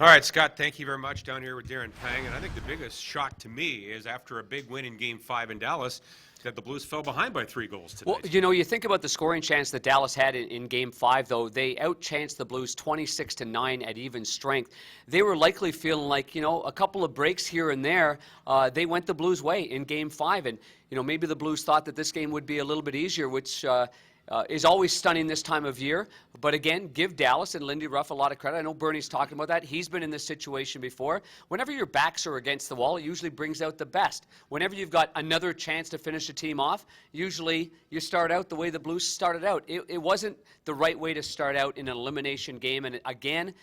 All right, Scott, thank you very much. Down here with Darren Pang. And I think the biggest shock to me is after a big win in Game 5 in Dallas, that the Blues fell behind by 3 goals tonight. Well, you think about the scoring chance that Dallas had in Game 5, though. They outchanced the Blues 26-9 at even strength. They were likely feeling like, a couple of breaks here and there. They went the Blues' way in Game 5. And, maybe the Blues thought that this game would be a little bit easier, which is always stunning this time of year. But again, give Dallas and Lindy Ruff a lot of credit. I know Bernie's talking about that. He's been in this situation before. Whenever your backs are against the wall, it usually brings out the best. Whenever you've got another chance to finish a team off, usually you start out the way the Blues started out. It wasn't the right way to start out in an elimination game. And again,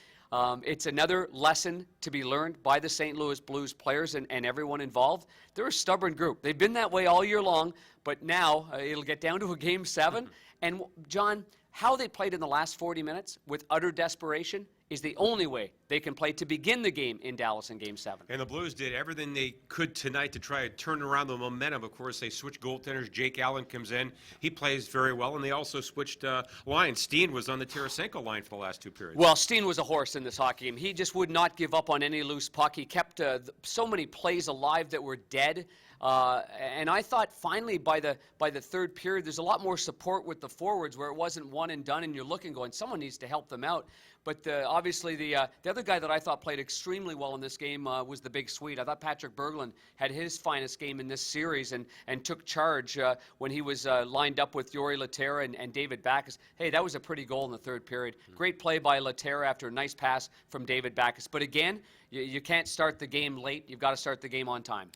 it's another lesson to be learned by the St. Louis Blues players and everyone involved. They're a stubborn group. They've been that way all year long, but now it'll get down to a Game 7. And, John, how they played in the last 40 minutes with utter desperation is the only way they can play to begin the game in Dallas in Game 7. And the Blues did everything they could tonight to try to turn around the momentum. Of course, they switched goaltenders. Jake Allen comes in. He plays very well. And they also switched lines. Steen was on the Tarasenko line for the last 2 periods. Well, Steen was a horse in this hockey game. He just would not give up on any loose puck. He kept so many plays alive that were dead. And I thought finally by the third period, there's a lot more support with the forwards where it wasn't one and done, and you're looking going, someone needs to help them out. But obviously the other guy that I thought played extremely well in this game was the big Swede. I thought Patrick Berglund had his finest game in this series and took charge when he was lined up with Jori Lehtera and David Backes. Hey, that was a pretty goal in the third period. Great play by Lehtera after a nice pass from David Backes. But again, you can't start the game late. You've got to start the game on time.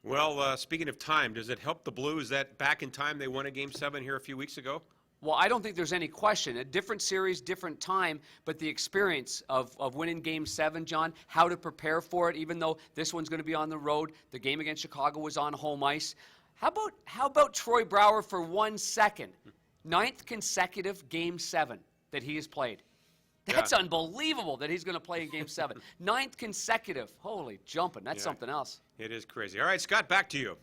Well, speaking of time, does it help the Blues that back in time they won a Game 7 here a few weeks ago? Well, I don't think there's any question. A different series, different time, but the experience of winning Game 7, John, how to prepare for it, even though this one's going to be on the road. The game against Chicago was on home ice. How about Troy Brouwer for 1 second? 9th consecutive Game 7 that he has played. That's unbelievable that he's going to play in Game 7. 9th consecutive. Holy jumping. That's something else. It is crazy. All right, Scott, back to you.